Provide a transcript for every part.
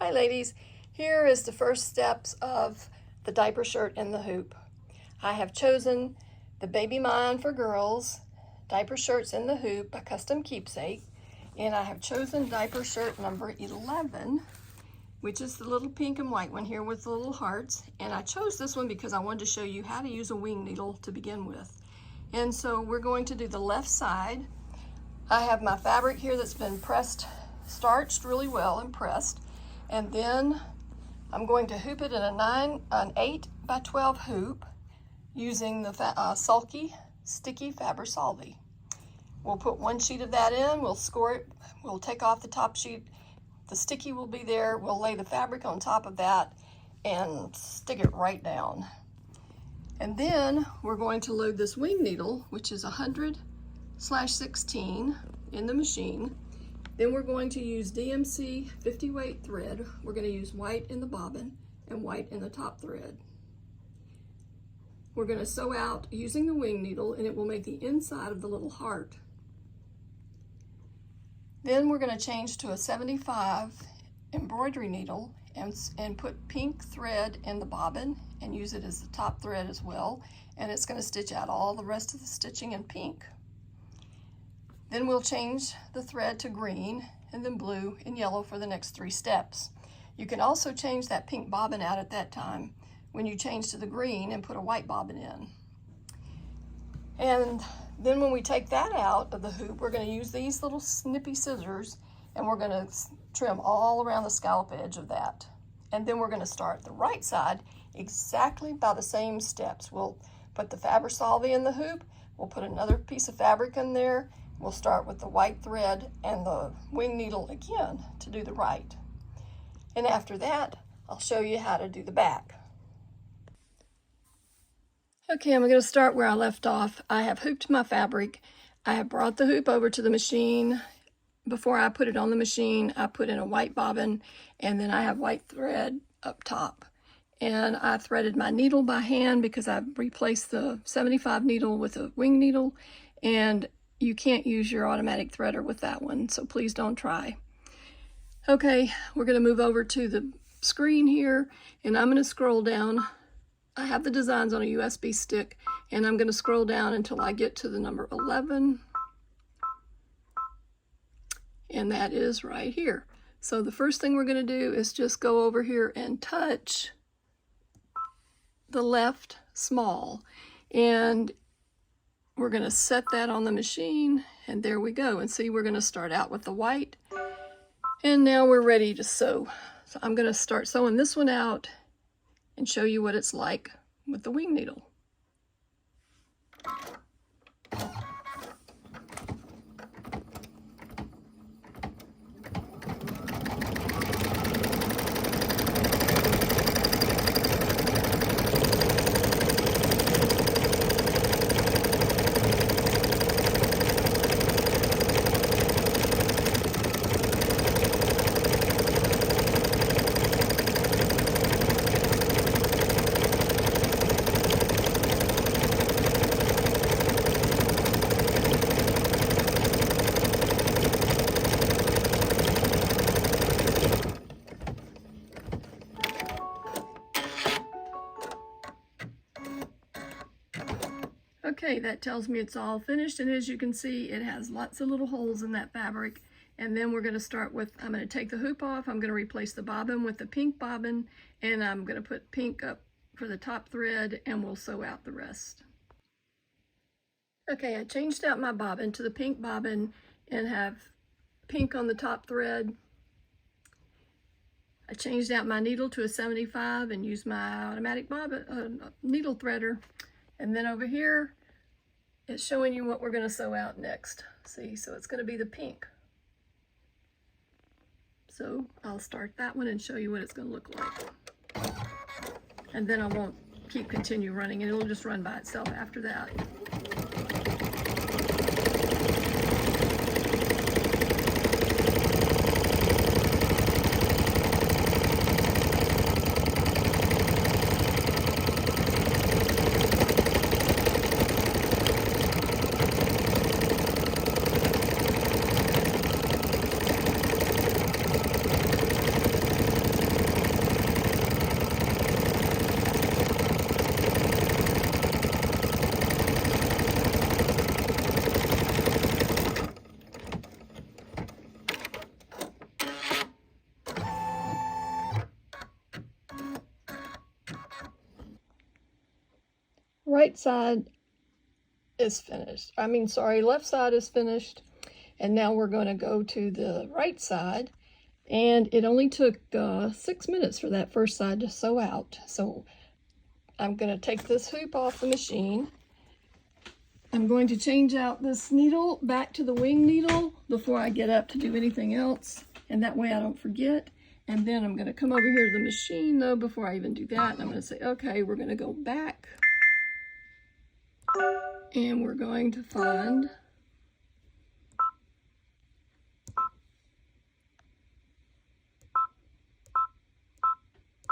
Hi ladies, here is the first steps of the diaper shirt in the hoop. I have chosen the Baby Mine for Girls diaper shirts in the hoop by Custom Keepsake, and I have chosen diaper shirt number 11, which is the little pink and white one here with the little hearts. And I chose this one because I wanted to show you how to use a wing needle to begin with. And so we're going to do the left side. I have my fabric here that's been starched really well and pressed. And then I'm going to hoop it in an 8 by 12 hoop using the Sulky Sticky Fabri-Solvi. We'll put one sheet of that in, we'll score it, we'll take off the top sheet, the sticky will be there, we'll lay the fabric on top of that and stick it right down. And then we're going to load this wing needle, which is 100/16 in the machine. Then we're going to use DMC 50 weight thread. We're going to use white in the bobbin and white in the top thread. We're going to sew out using the wing needle, and it will make the inside of the little heart. Then we're going to change to a 75 embroidery needle and put pink thread in the bobbin and use it as the top thread as well. And it's going to stitch out all the rest of the stitching in pink. Then we'll change the thread to green and then blue and yellow for the next 3 steps. You can also change that pink bobbin out at that time when you change to the green and put a white bobbin in. And then when we take that out of the hoop, we're going to use these little snippy scissors and we're going to trim all around the scallop edge of that. And then we're going to start the right side exactly by the same steps. We'll put the Fabri-Solvi in the hoop, we'll put another piece of fabric in there. We'll start with the white thread and the wing needle again to do the right. And after that, I'll show you how to do the back. Okay, I'm going to start where I left off. I have hooped my fabric. I have brought the hoop over to the machine. Before I put it on the machine, I put in a white bobbin, and then I have white thread up top. And I threaded my needle by hand because I've replaced the 75 needle with a wing needle, and you can't use your automatic threader with that one, so please don't try. Okay, we're going to move over to the screen here, and I'm going to scroll down. I have the designs on a USB stick, and I'm going to scroll down until I get to the number 11, and that is right here. So the first thing we're going to do is just go over here and touch the left small, and we're going to set that on the machine, and there we go. And see, we're going to start out with the white, and now we're ready to sew. So I'm going to start sewing this one out and show you what it's like with the wing needle. Okay, that tells me it's all finished, and as you can see, it has lots of little holes in that fabric. And then we're going to start with, I'm going to take the hoop off, I'm going to replace the bobbin with the pink bobbin, and I'm going to put pink up for the top thread, and we'll sew out the rest. Okay, I changed out my bobbin to the pink bobbin and have pink on the top thread. I changed out my needle to a 75 and used my automatic needle threader. And then over here, it's showing you what we're going to sew out next. See, so it's going to be the pink. So I'll start that one and show you what it's going to look like. And then I won't continue running, and it'll just run by itself after that. right side is finished. Left side is finished. And now we're going to go to the right side. And it only took 6 minutes for that first side to sew out. So I'm going to take this hoop off the machine. I'm going to change out this needle back to the wing needle before I get up to do anything else. And that way I don't forget. And then I'm going to come over here to the machine though before I even do that. And I'm going to say, okay, we're going to go back. And we're going to find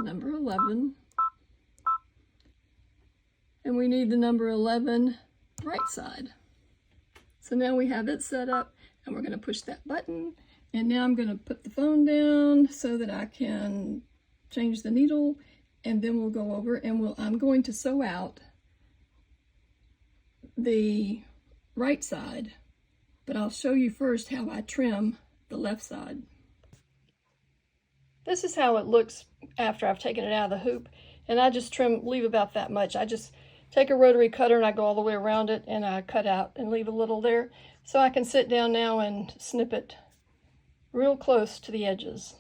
number 11. And we need the number 11 right side. So now we have it set up and we're going to push that button. And now I'm going to put the phone down so that I can change the needle, and then we'll go over and I'm going to sew out the right side, but I'll show you first how I trim the left side. This is how it looks after I've taken it out of the hoop, and I just leave about that much. I just take a rotary cutter and I go all the way around it and I cut out and leave a little there so I can sit down now and snip it real close to the edges.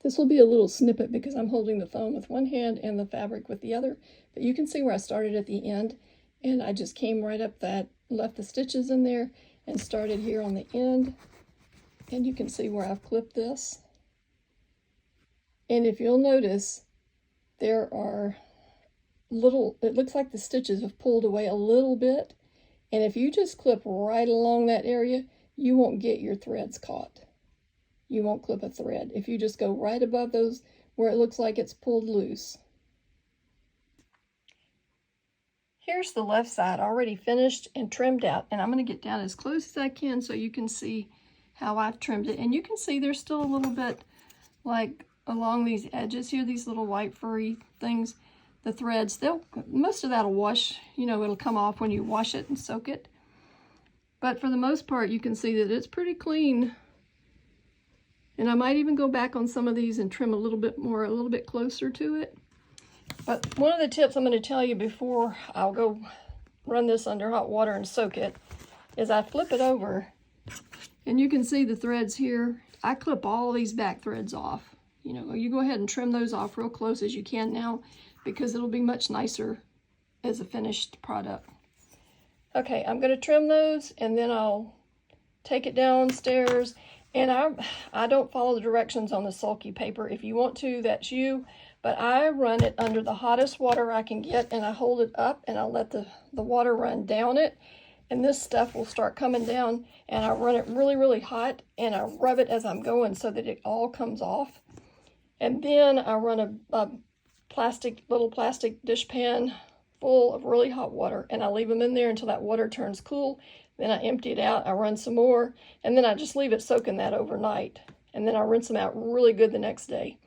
This will be a little snippet because I'm holding the phone with one hand and the fabric with the other, but you can see where I started at the end, and I just came right up that, left the stitches in there and started here on the end, and you can see where I've clipped this. And if you'll notice, there are it looks like the stitches have pulled away a little bit, and if you just clip right along that area, you won't get your threads caught. You won't clip a thread if you just go right above those where it looks like it's pulled loose. Here's the left side already finished and trimmed out, and I'm going to get down as close as I can so you can see how I've trimmed it. And you can see there's still a little bit like along these edges here, these little white furry things, the threads, most of that'll wash, it'll come off when you wash it and soak it. But for the most part, you can see that it's pretty clean. And I might even go back on some of these and trim a little bit more, a little bit closer to it. But one of the tips I'm going to tell you before I'll go run this under hot water and soak it is I flip it over, and you can see the threads here. I clip all these back threads off. You go ahead and trim those off real close as you can now, because it'll be much nicer as a finished product. Okay, I'm going to trim those, and then I'll take it downstairs. And I don't follow the directions on the sulky paper. If you want to, that's you. But I run it under the hottest water I can get, and I hold it up, and I'll let the water run down it. And this stuff will start coming down, and I run it really, really hot, and I rub it as I'm going so that it all comes off. And then I run a little plastic dishpan full of really hot water, and I leave them in there until that water turns cool. Then I empty it out, I run some more, and then I just leave it soaking that overnight. And then I rinse them out really good the next day.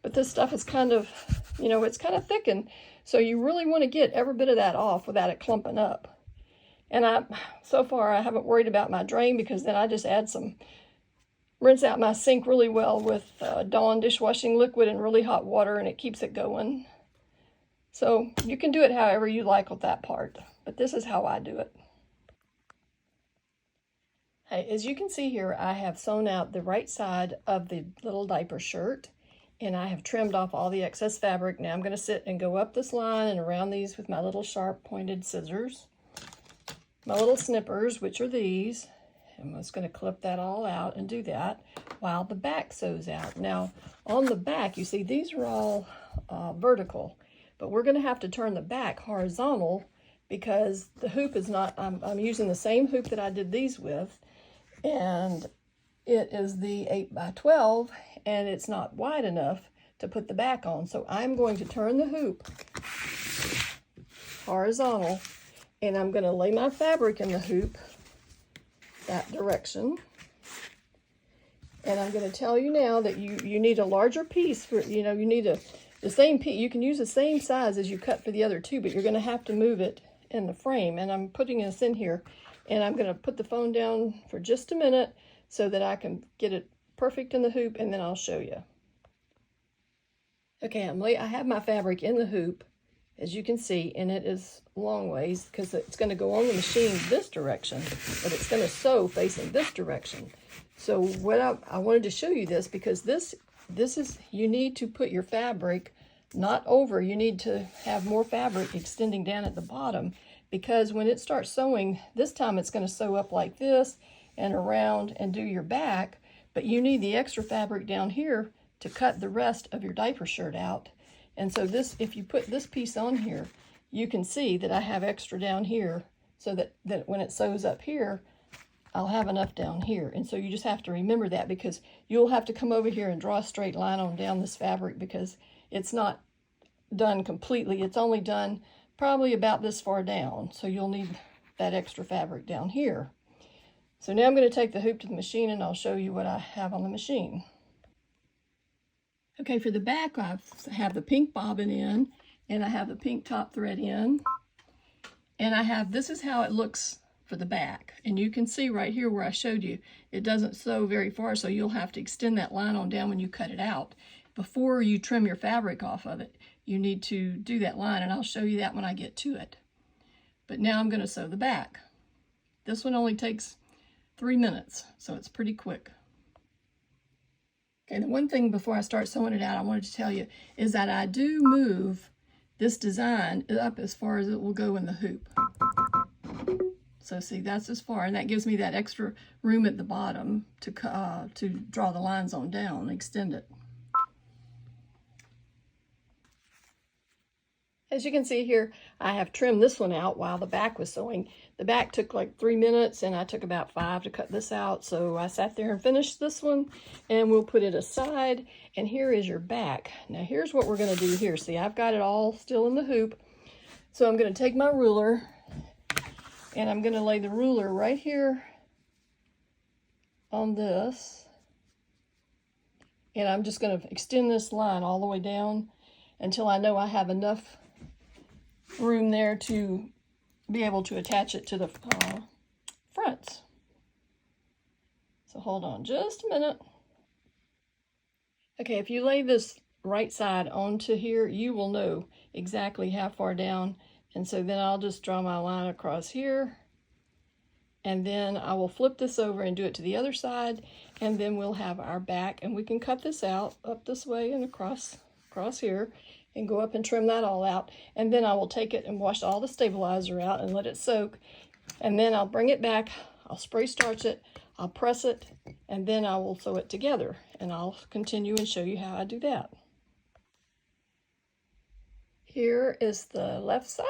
But this stuff is kind of, it's kind of thickened, so you really want to get every bit of that off without it clumping up. And so far I haven't worried about my drain, because then I just rinse out my sink really well with Dawn dishwashing liquid and really hot water, and it keeps it going. So you can do it however you like with that part, but this is how I do it. Hey, as you can see here, I have sewn out the right side of the little diaper shirt, and I have trimmed off all the excess fabric. Now I'm going to sit and go up this line and around these with my little sharp pointed scissors. My little snippers, which are these. I'm just going to clip that all out and do that while the back sews out. Now on the back, you see these are all vertical, but we're going to have to turn the back horizontal because the hoop is not, I'm using the same hoop that I did these with, and it is the 8x12, and it's not wide enough to put the back on. So I'm going to turn the hoop horizontal, and I'm going to lay my fabric in the hoop that direction. And I'm going to tell you now that you need a larger piece for, you need the same piece. You can use the same size as you cut for the other two, but you're going to have to move it in the frame. And I'm putting this in here, and I'm going to put the phone down for just a minute so that I can get it perfect in the hoop, and then I'll show you. Okay, I have my fabric in the hoop, as you can see, and it is long ways because it's going to go on the machine this direction, but it's going to sew facing this direction. So what I wanted to show you this because this is, you need to put your fabric not over, you need to have more fabric extending down at the bottom, because when it starts sewing, this time it's going to sew up like this and around and do your back, but you need the extra fabric down here to cut the rest of your diaper shirt out. And so this, if you put this piece on here, you can see that I have extra down here so that when it sews up here, I'll have enough down here. And so you just have to remember that, because you'll have to come over here and draw a straight line on down this fabric, because it's not done completely. It's only done probably about this far down. So you'll need that extra fabric down here. So now I'm going to take the hoop to the machine and I'll show you what I have on the machine. Okay, for the back, I have the pink bobbin in, and I have the pink top thread in, and I have, this is how it looks for the back. And you can see right here where I showed you, it doesn't sew very far, so you'll have to extend that line on down when you cut it out. Before you trim your fabric off of it, you need to do that line, and I'll show you that when I get to it. But now I'm going to sew the back. This one only takes 3 minutes, so it's pretty quick. Okay, the one thing before I start sewing it out I wanted to tell you is that I do move this design up as far as it will go in the hoop. So see, that's as far, and that gives me that extra room at the bottom to draw the lines on down and extend it. As you can see here, I have trimmed this one out while the back was sewing. The back took like 3 minutes, and I took about 5 to cut this out. So I sat there and finished this one, and we'll put it aside. And here is your back. Now here's what we're going to do here. See, I've got it all still in the hoop. So I'm going to take my ruler, and I'm going to lay the ruler right here on this. And I'm just going to extend this line all the way down until I know I have enough room there to be able to attach it to the fronts. So hold on just a minute. Okay, if you lay this right side onto here, you will know exactly how far down. And so then I'll just draw my line across here, and then I will flip this over and do it to the other side, and then we'll have our back, and we can cut this out up this way and across here, and go up and trim that all out. And then I will take it and wash all the stabilizer out and let it soak. And then I'll bring it back, I'll spray starch it, I'll press it, and then I will sew it together. And I'll continue and show you how I do that. Here is the left side,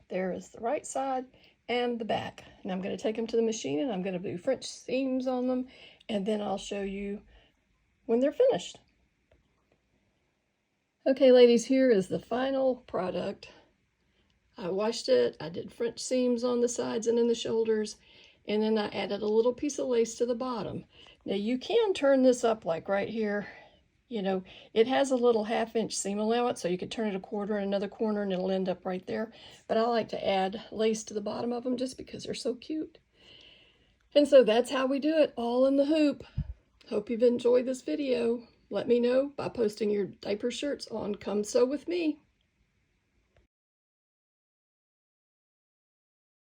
there is the right side, and the back. And I'm going to take them to the machine, and I'm going to do French seams on them, and then I'll show you when they're finished. Okay, ladies, here is the final product. I washed it, I did French seams on the sides and in the shoulders, and then I added a little piece of lace to the bottom. Now you can turn this up like right here. You know, it has a little 1/2-inch seam allowance, so you could turn it a quarter in another corner and it'll end up right there. But I like to add lace to the bottom of them just because they're so cute. And so that's how we do it, all in the hoop. Hope you've enjoyed this video. Let me know by posting your diaper shirts on Come Sew With Me.